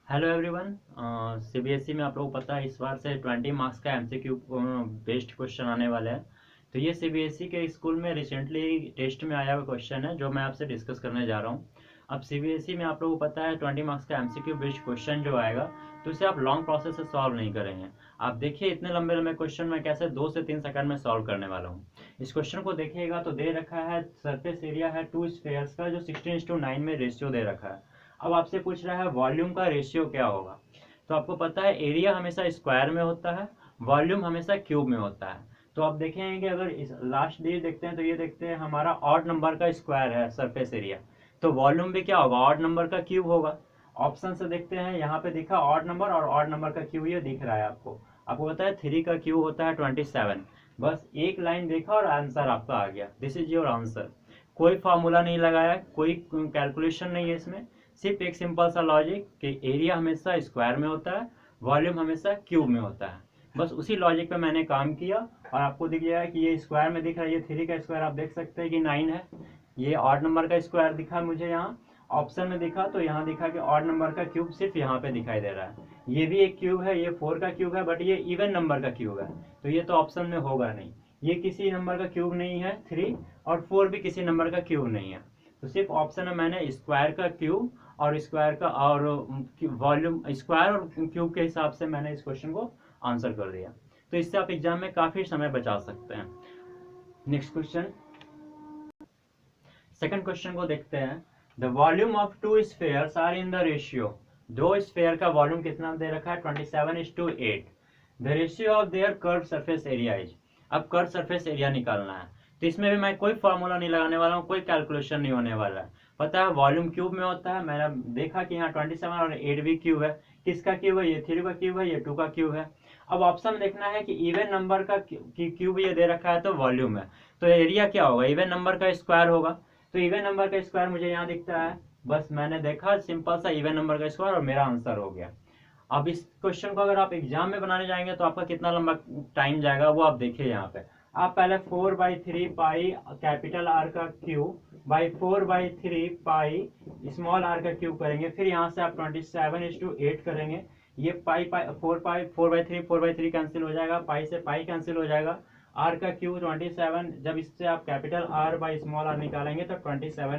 Hello everyone. CBSE में आप लोगों को पता है इस बार से 20 मार्क्स का एमसीक्यू बेस्ड क्वेश्चन आने वाले हैं। तो ये सीबीएसई के स्कूल में रिसेंटली टेस्ट में आया हुआ क्वेश्चन है जो मैं आपसे डिस्कस करने जा रहा हूँ। अब सीबीएसई में आप लोगों को पता है 20 मार्क्स का एमसीक्यू बेस्ड क्वेश्चन जो आएगा तो इसे आप लॉन्ग प्रोसेस से सॉल्व नहीं करेंगे। आप देखिए इतने लंबे लंबे क्वेश्चन मैं कैसे 2 से 3 सेकंड में सॉल्व करने वाला हूँ। इस क्वेश्चन को देखिएगा तो दे रखा है सरफेस एरिया है 2 स्फेयर्स का जो 16:9 में रेशियो दे रखा है। अब आपसे पूछ रहा है वॉल्यूम का रेशियो क्या होगा। तो आपको पता है एरिया हमेशा स्क्वायर में होता है, वॉल्यूम हमेशा क्यूब में होता है। तो आप देखेंगे कि अगर इस लास्ट डे देखते हैं तो ये देखते हैं हमारा ऑड नंबर का स्क्वायर है सरफेस एरिया, तो वॉल्यूम भी क्या होगा, ऑड नंबर का क्यूब होगा। ऑप्शन से देखते हैं, यहाँ पे दिखा ऑड नंबर और ऑड नंबर का क्यूब ये दिख रहा है आपको। आपको पता है 3 का क्यूब होता है 27। बस एक लाइन देखा और आंसर आपका आ गया, दिस इज योर आंसर। कोई फॉर्मूला नहीं लगाया, कोई कैलकुलेशन नहीं है इसमें, सिर्फ एक सिंपल सा लॉजिक कि एरिया हमेशा स्क्वायर में होता है, वॉल्यूम हमेशा क्यूब में होता है। बस उसी लॉजिक पे मैंने काम किया और आपको दिख गया कि ये स्क्वायर में दिख रहा है, ये 3 का स्क्वायर आप देख सकते हैं कि 9 है। ये ऑड नंबर का स्क्वायर दिखा मुझे यहाँ ऑप्शन में दिखा, तो यहाँ दिखा कि ऑड नंबर का क्यूब सिर्फ यहाँ पे दिखाई दे रहा है। ये भी एक क्यूब है, ये 4 का क्यूब है, बट ये इवन नंबर का क्यूब है, तो ये तो ऑप्शन में होगा नहीं। ये किसी नंबर का क्यूब नहीं है 3, और 4 भी किसी नंबर का क्यूब नहीं है। तो सिर्फ ऑप्शन में मैंने स्क्वायर का क्यूब और स्क्वायर का और वॉल्यूम स्क्वायर और क्यूब के हिसाब से मैंने इस क्वेश्चन को आंसर कर दिया। तो इससे आप एग्जाम में काफी समय बचा सकते हैं। नेक्स्ट क्वेश्चन, सेकंड क्वेश्चन को देखते हैं। The volume of 2 spheres are in the ratio. 2 sphere का वॉल्यूम कितना दे रखा है 27:8। The ratio of their curve surface area is. अब कर्व सरफेस एरिया निकालना है, तो इसमें भी मैं कोई फॉर्मूला नहीं लगाने वाला हूँ, कोई कैलकुलेशन नहीं होने वाला है। पता है वॉल्यूम क्यूब में होता है, मैंने देखा कि यहाँ 27 और 8 भी क्यूब है। किसका क्यूब है, ये 3 का क्यूब है, ये 2 का क्यूब है। अब ऑप्शन देखना है कि इवन नंबर का क्यूब ये दे रखा है तो वॉल्यूम है, तो एरिया क्या होगा, इवन नंबर का स्क्वायर होगा। तो इवन नंबर का स्क्वायर मुझे यहाँ दिखता है, बस मैंने देखा सिंपल सा इवन नंबर का स्क्वायर और मेरा आंसर हो गया। अब इस क्वेश्चन को अगर आप एग्जाम में बनाने जाएंगे तो आपका कितना लंबा टाइम जाएगा वो आप देखिए। यहाँ पे आप पहले 4/3 पाई कैपिटल आर का cube by 4/3 pi small R का क्यूब करेंगे, फिर यहाँ से आप 27:8 करेंगे। ये पाई पाई 4/3 कैंसिल हो जाएगा, पाई से पाई कैंसिल हो जाएगा। आर का क्यूब 27, जब इससे आप capital R by small R निकालेंगे तो 3/2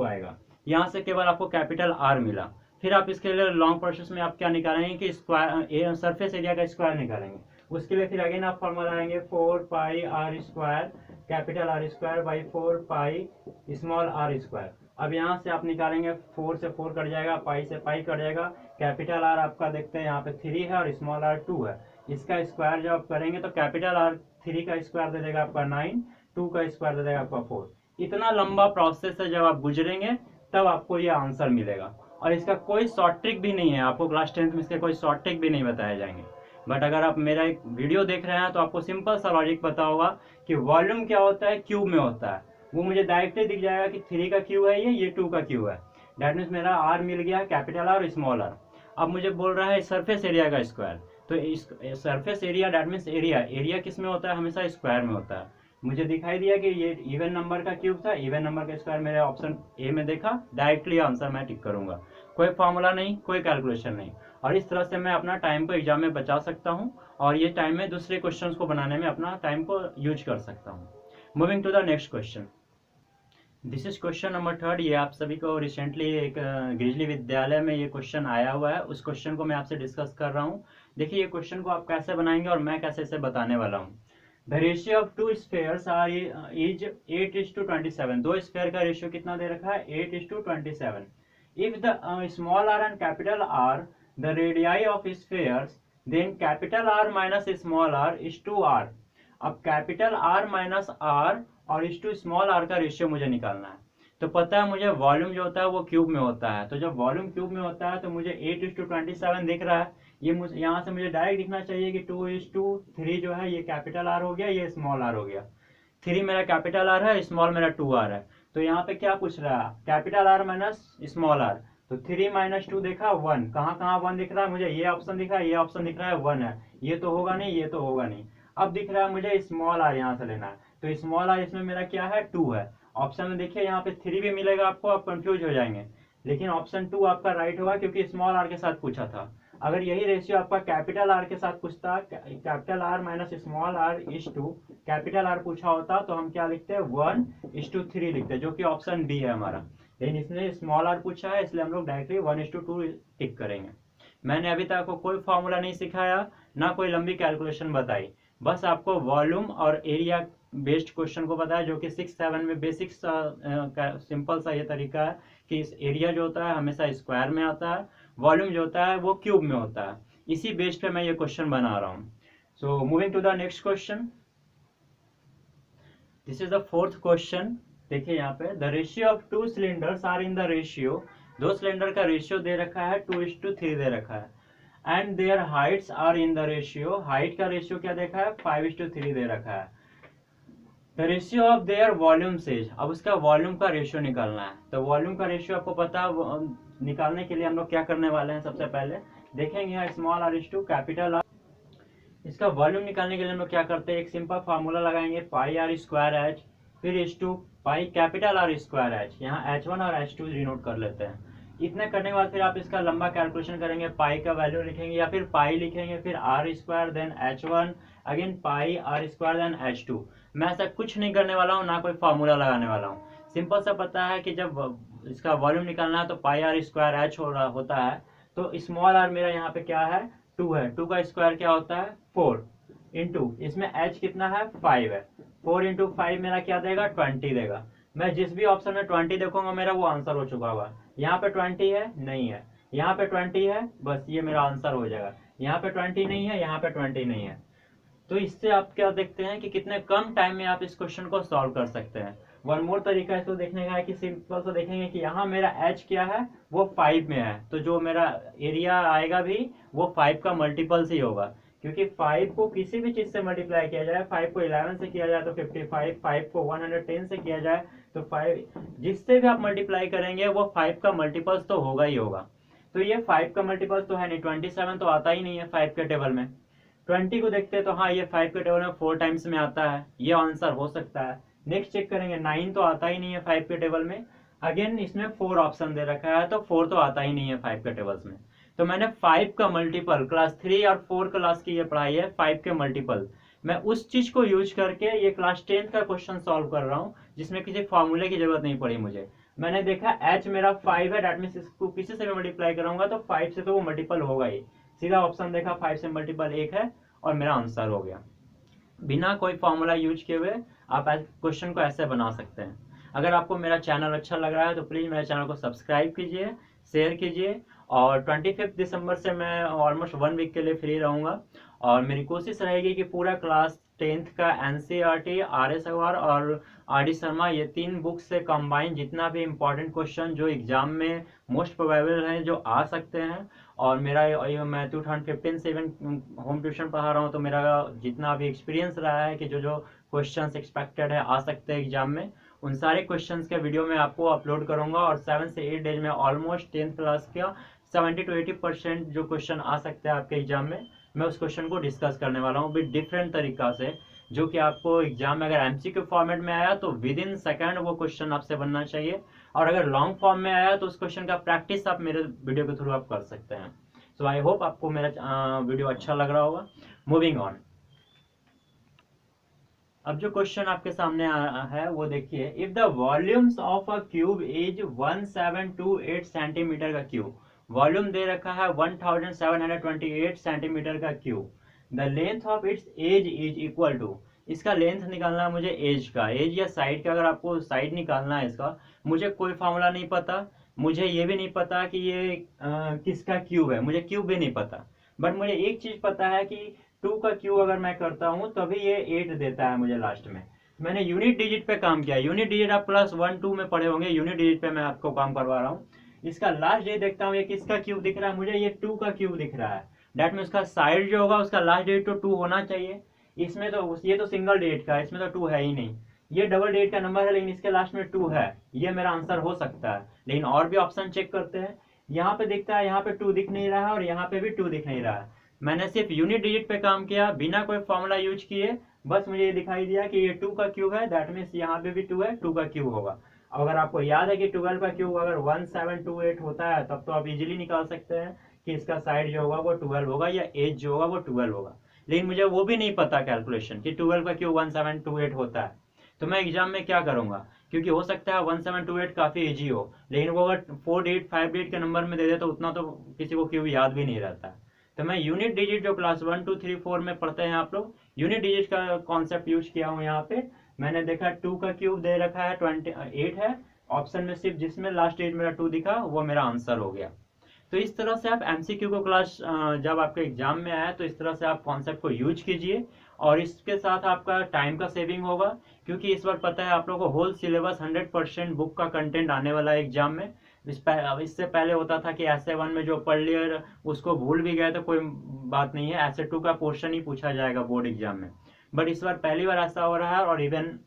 आएगा। यहाँ से केवल आपको कैपिटल आर मिला। फिर आप इसके लिए लॉन्ग प्रोसेस में आप क्या निकालेंगे कि स्क्वायर सरफेस एरिया का स्क्वायर निकालेंगे। उसके लिए फिर अगेन आप फॉर्मूला आएंगे 4 pi r² capital R square by 4 pi small R square. अब यहाँ से आप निकालेंगे, 4 से 4 कट जाएगा, पाई से पाई कट जाएगा। कैपिटल आर आपका देखते हैं यहाँ पे 3 है और स्मॉल आर 2 है। इसका स्क्वायर जब आप करेंगे तो कैपिटल आर 3 का स्क्वायर दे देगा आपका 9, 2 का स्क्वायर दे देगा आपका 4। इतना लंबा प्रोसेस है, जब आप गुजरेंगे तब आपको ये आंसर मिलेगा। और इसका कोई शॉर्ट ट्रिक भी नहीं है, आपको क्लास 10th में इसके कोई शॉर्ट ट्रिक भी नहीं बताए जाएंगे। बट अगर आप मेरा एक वीडियो देख रहे हैं तो आपको सिंपल सा लॉजिक पता होगा कि वॉल्यूम क्या होता है, क्यूब में होता है। वो मुझे डायरेक्टली दिख जाएगा कि 3 का क्यूब है, ये 2 का क्यूब है। डेट मीन्स मेरा आर मिल गया, कैपिटल आर स्मॉल आर। अब मुझे बोल रहा है सरफेस एरिया का स्क्वायर, तो इस surface area that means area, area किस में होता है, हमेशा स्क्वायर में होता है। मुझे दिखाई दिया कि ये इवन नंबर का क्यूब था, इवन नंबर का स्क्वायर मेरे ऑप्शन ए में देखा, डायरेक्टली आंसर मैं टिक करूंगा। कोई फॉर्मूला नहीं, कोई कैलकुलेशन नहीं। और इस तरह से मैं अपना टाइम को एग्जाम में बचा सकता हूँ और ये टाइम में दूसरे क्वेश्चंस को बनाने में अपना टाइम को यूज कर सकता हूँ। Moving to the next question, this is question number 3। ये आप सभी को रिसेंटली एक ग्रिजली विद्यालय में ये क्वेश्चन आया हुआ है, उस क्वेश्चन को मैं आपसे डिस्कस कर रहा हूँ। देखिए ये क्वेश्चन को आप कैसे बनाएंगे और मैं कैसे इसे बताने वाला हूँ। The ratio of 2 spheres are is 8:27। 2 sphere का रेशियो कितना दे रखा है 8:27। If the small R and capital R the radii of spheres, then capital R minus small R is two R. अब कैपिटल आर माइनस आर और इस two small R का ratio मुझे निकालना है। तो पता है मुझे वॉल्यूम जो होता है वो क्यूब में होता है, तो जब वॉल्यूम क्यूब में होता है तो मुझे 8:27 दिख रहा है। ये मुझे यहाँ से मुझे डायरेक्ट दिखना चाहिए कि 2:3 जो है ये कैपिटल आर हो गया, ये स्मॉल आर हो गया। 3 मेरा कैपिटल आर है, स्मॉल मेरा 2 आर है। तो यहाँ पे क्या पूछ रहा है, capital R minus small R. तो 3 - 2 देखा 1, कहाँ कहाँ 1 दिख रहा है मुझे, ये ऑप्शन दिख रहा है, ये ऑप्शन दिख रहा है 1 है। ये तो होगा नहीं, ये तो होगा नहीं। अब दिख रहा है मुझे स्मॉल आर यहाँ से लेना है, तो स्मॉल आर इसमें मेरा क्या है 2 है। ऑप्शन में देखिए यहाँ पे 3 भी मिलेगा आपको, आप कंफ्यूज हो जाएंगे। लेकिन ऑप्शन 2 आपका राइट होगा क्योंकि स्मॉल आर के साथ पूछा था। अगर यही रेशियो आपका कैपिटल आर के साथ पूछता, capital R minus small R is two capital R पूछा होता, तो हम क्या लिखते हैं 1:3 लिखते, जो कि ऑप्शन बी है हमारा। लेकिन इसने स्मॉल आर पूछा है, इसलिए हम लोग डायरेक्टली 1:2 टिक करेंगे। मैंने अभी तक आपको कोई फॉर्मूला नहीं सिखाया, ना कोई लंबी कैलकुलेशन बताई, बस आपको वॉल्यूम और एरिया बेस्ड क्वेश्चन को बताया, जो कि 6-7 में बेसिक सिंपल सा ये तरीका है कि इस एरिया जो होता है हमेशा स्क्वायर में आता है, वॉल्यूम जो होता है वो क्यूब में होता है। इसी बेस पे मैं ये क्वेश्चन बना रहा हूँ। So moving to the next question, this is the fourth question. देखिए यहाँ पे, the ratio of 2 cylinders are in the ratio, 2 cylinder का रेशियो दे रखा है 2:3 दे रखा है, and their heights are in the ratio, height का रेशियो क्या देखा है 5:3 दे रखा है। The ratio of their volumes, अब उसका वॉल्यूम का रेशियो निकालना है। तो वॉल्यूम का रेशियो आपको पता है, निकालने के लिए हम लोग क्या करने वाले हैं, सबसे पहले देखेंगे यहाँ small R is two capital R. इसका वॉल्यूम निकालने के लिए हम लोग क्या करते हैं, एक सिंपल फार्मूला लगाएंगे, पाई आर स्क्वायर एच, फिर is two pi capital R square H, यहाँ H1 और H2 डिनोट कर लेते हैं। इतना करने के बाद फिर आप इसका लंबा कैलकुलेशन करेंगे, पाई का वैल्यू लिखेंगे या फिर पाई लिखेंगे, फिर R square then H1 again pi R square then H2। मैं ऐसा कुछ नहीं करने वाला हूँ, ना कोई फार्मूला लगाने वाला हूँ। सिंपल सा पता है कि जब इसका वॉल्यूम निकालना है तो पाई आर स्क्वायर एच हो रहा होता है, तो स्मॉल आर मेरा यहाँ पे क्या है 2 है, 2 का स्क्वायर क्या होता है 4 इंटू, इसमें h कितना है 5 है, 4 इंटू 5 मेरा क्या देगा 20 देगा। मैं जिस भी ऑप्शन में 20 देखूंगा मेरा वो आंसर हो चुका होगा। यहाँ पे 20 है नहीं है, यहाँ पे 20 है, बस ये मेरा आंसर हो जाएगा। यहाँ पे 20 नहीं है, यहाँ पे 20 नहीं है। तो इससे आप क्या देखते हैं कि कितने कम टाइम में आप इस क्वेश्चन को सॉल्व कर सकते हैं। वन मोर तरीका इसको देखने का है कि सिंपल से देखेंगे कि यहाँ मेरा h क्या है वो 5 में है, तो जो मेरा एरिया आएगा भी वो 5 का मल्टीपल्स ही होगा, क्योंकि 5 को किसी भी चीज से मल्टीप्लाई किया जाए, 5 को 11 से किया जाए तो 55, 5 को 110 से किया जाए तो 5, जिससे भी आप मल्टीप्लाई करेंगे वो 5 का मल्टीपल्स तो होगा ही होगा। तो ये 5 का मल्टीपल्स तो है नहीं, 27 तो आता ही नहीं है 5 के टेबल में। 20 को देखते हैं तो हाँ ये 5 के टेबल में 4 टाइम्स में आता है, ये आंसर हो सकता है। नेक्स्ट चेक करेंगे, 9 तो आता ही नहीं है 5 के टेबल में, अगेन इसमें 4 ऑप्शन दे रखा है तो 4 तो आता ही नहीं है 5 के टेबल्स में। तो मैंने 5 का मल्टीपल, क्लास 3 और 4 क्लास की ये पढ़ाई है 5 के मल्टीपल, मैं उस चीज को यूज करके ये क्लास 10 का क्वेश्चन सॉल्व कर रहा हूँ, जिसमें किसी फॉर्मूले की जरूरत नहीं पड़ी मुझे। मैंने देखा h मेरा 5 है, डेट मींस इसको किसी से भी मल्टीप्लाई कराऊंगा तो 5 से तो वो मल्टीपल होगा ही, सीधा ऑप्शन देखा 5 से मल्टीपल 1 है और मेरा आंसर हो गया। बिना कोई फॉर्मूला यूज किए हुए आप क्वेश्चन को ऐसे बना सकते हैं। अगर आपको मेरा चैनल अच्छा लग रहा है तो प्लीज़ मेरे चैनल को सब्सक्राइब कीजिए, शेयर कीजिए। और 25 दिसंबर से मैं ऑलमोस्ट 1 वीक के लिए फ्री रहूँगा, और मेरी कोशिश रहेगी कि पूरा क्लास 10th का NCERT, RS अग्रवाल और RD शर्मा, ये 3 बुक से कंबाइन जितना भी इम्पोर्टेंट क्वेश्चन जो एग्जाम में मोस्ट प्रोबेबल हैं, जो आ सकते हैं, और मेरा मैं 2015 से इवन होम ट्यूशन पढ़ा रहा हूँ, तो मेरा जितना भी एक्सपीरियंस रहा है कि जो जो क्वेश्चंस एक्सपेक्टेड है आ सकते हैं एग्जाम में, उन सारे क्वेश्चंस के वीडियो मैं आपको अपलोड करूंगा। और 7 से 8 डेज में ऑलमोस्ट 10th क्लास का 70 to 80% जो क्वेश्चन आ सकते हैं आपके एग्जाम में, मैं उस क्वेश्चन को डिस्कस करने वाला हूँ विद डिफरेंट तरीका से, जो कि आपको एग्जाम में अगर MCQ फॉर्मेट में आया तो विद इन सेकेंड वो क्वेश्चन आपसे बनना चाहिए, और अगर लॉन्ग फॉर्म में आया तो उस क्वेश्चन का प्रैक्टिस आप मेरे वीडियो के थ्रू आप कर सकते हैं। सो आई होप आपको मेरा वीडियो अच्छा लग रहा होगा। मूविंग ऑन, अब जो क्वेश्चन आपके सामने है वो देखिए, if the volumes of a cube is 1728 centimetre का क्यूब, वॉल्यूम दे रखा है 1728 सेंटीमीटर का cube, the length of its edge is equal to, इसका लेंथ निकालना है मुझे एज का, एज या साइड का, अगर आपको साइड निकालना है इसका, मुझे कोई फॉर्मूला नहीं पता, मुझे ये भी नहीं पता कि ये किसका क्यूब है, मुझे क्यूब भी नहीं पता, बट मुझे एक चीज पता है कि 2 का क्यूब अगर मैं करता हूं तभी ये 8 देता है मुझे लास्ट में। मैंने यूनिट डिजिट पे काम किया, यूनिट डिजिट आप +1 2 में पढ़े होंगे, यूनिट डिजिट पे मैं आपको काम करवा रहा हूँ। इसका लास्ट डिजिट देखता हूँ, ये किसका क्यूब दिख रहा है मुझे, ये 2 का क्यूब दिख रहा है, डेट में उसका साइड जो होगा उसका लास्ट डिजिट तो 2 होना चाहिए। इसमें तो ये तो सिंगल डिजिट का है, इसमें तो 2 है ही नहीं, ये डबल डिजिट का नंबर है लेकिन इसके लास्ट में 2 है, ये मेरा आंसर हो सकता है। लेकिन और भी ऑप्शन चेक करते हैं, यहाँ पे दिखता है, यहाँ पे 2 दिख नहीं रहा है और यहाँ पे भी 2 दिख नहीं रहा है। मैंने सिर्फ यूनिट डिजिट पे काम किया बिना कोई फॉर्मूला यूज किए, बस मुझे ये दिखाई दिया कि ये 2 का क्यूब है, दैट मीन्स यहाँ पे भी 2 है, 2 का क्यूब होगा। अगर आपको याद है कि 12 का क्यूब अगर 1728 होता है तब तो आप इजीली निकाल सकते हैं कि इसका साइड जो होगा वो 12 होगा या एज जो होगा वो 12 होगा। लेकिन मुझे वो भी नहीं पता कैलकुलेशन कि 12 का क्यूब 1728 होता है, तो मैं एग्जाम में क्या करूंगा, क्योंकि हो सकता है 1728 काफी इजी हो, लेकिन वो अगर 48 58 के नंबर में दे दे तो उतना तो किसी को क्यूब याद भी नहीं रहता है। तो मैं यूनिट डिजिट जो क्लास 1 2 3 4 में पढ़ते हैं आप लोग, यूनिट डिजिट का कॉन्सेप्ट यूज किया हूँ यहाँ पे। मैंने देखा 2 का क्यूब दे रखा है 28 है, ऑप्शन में सिर्फ जिसमें लास्ट एज मेरा 2 दिखा वो मेरा आंसर हो गया। तो इस तरह से आप एमसीक्यू को क्लास जब आपके एग्जाम में आए तो इस तरह से आप कॉन्सेप्ट को यूज कीजिए, और इसके साथ आपका टाइम का सेविंग होगा, क्योंकि इस बार पता है आप लोगों को होल सिलेबस 100% बुक का कंटेंट आने वाला है एग्जाम में। इससे पहले होता था कि ऐसे 1 में जो पढ़ लिया उसको भूल भी गए तो कोई बात नहीं है, ऐसे 2 का पोर्शन ही पूछा जाएगा बोर्ड एग्जाम में। बट इस बार पहली बार ऐसा हो रहा है, और इवन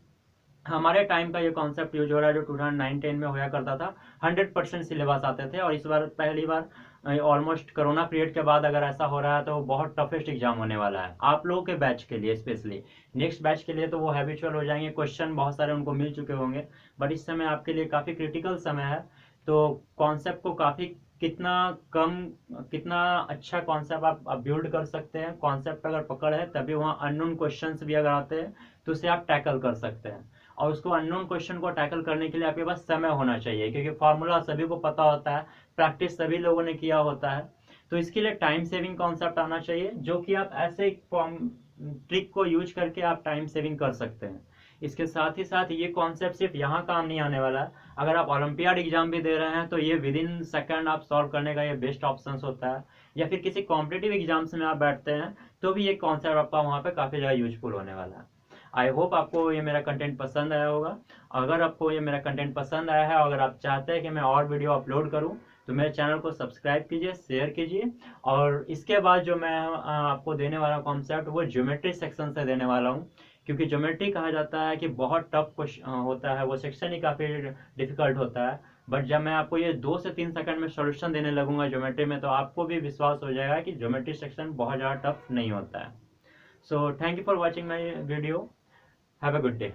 हमारे टाइम का ये कॉन्सेप्ट यूज हो रहा है जो 2009-10 में होया करता था, 100% सिलेबस आते थे, और इस बार पहली बार ऑलमोस्ट कोरोना पीरियड के बाद अगर ऐसा हो रहा है तो बहुत टफेस्ट एग्जाम होने वाला है आप लोगों के बैच के लिए। स्पेशली नेक्स्ट बैच के लिए तो वो हैबिचुअल हो जाएंगे, क्वेश्चन बहुत सारे उनको मिल चुके होंगे, बट इस समय आपके लिए काफ़ी क्रिटिकल समय है। तो कॉन्सेप्ट को काफ़ी कितना कम कितना अच्छा कॉन्सेप्ट आप बिल्ड कर सकते हैं, कॉन्सेप्ट अगर पकड़ है तभी वहाँ अननोन क्वेश्चंस भी अगर आते हैं तो उसे आप टैकल कर सकते हैं। और उसको अननोन क्वेश्चन को टैकल करने के लिए आपके पास समय होना चाहिए, क्योंकि फार्मूला सभी को पता होता है, प्रैक्टिस सभी लोगों ने किया होता है। तो इसके लिए टाइम सेविंग कॉन्सेप्ट आना चाहिए, जो कि आप ऐसे ट्रिक को यूज करके आप टाइम सेविंग कर सकते हैं। इसके साथ ही साथ ये कॉन्सेप्ट सिर्फ यहाँ काम नहीं आने वाला है, अगर आप ओलंपियाड एग्जाम भी दे रहे हैं तो ये विद इन सेकेंड आप सॉल्व करने का ये बेस्ट ऑप्शन होता है, या फिर किसी कॉम्पिटेटिव एग्जाम्स में आप बैठते हैं तो भी ये कॉन्सेप्ट आपका वहाँ पे काफ़ी ज़्यादा यूजफुल होने वाला है। आई होप आपको ये मेरा कंटेंट पसंद आया होगा। अगर आपको ये मेरा कंटेंट पसंद आया है, अगर आप चाहते हैं कि मैं और वीडियो अपलोड करूं तो मेरे चैनल को सब्सक्राइब कीजिए, शेयर कीजिए। और इसके बाद जो मैं आपको देने वाला कॉन्सेप्ट वो ज्योमेट्री सेक्शन से देने वाला हूं, क्योंकि ज्योमेट्री कहा जाता है कि बहुत टफ क्वेश्चन होता है, वो सेक्शन ही काफ़ी डिफिकल्ट होता है। बट जब मैं आपको ये 2 से 3 सेकंड में सॉल्यूशन देने लगूंगा ज्योमेट्री में, तो आपको भी विश्वास हो जाएगा कि ज्योमेट्री सेक्शन बहुत ज़्यादा टफ नहीं होता है। So thank you for watching my video. Have a good day.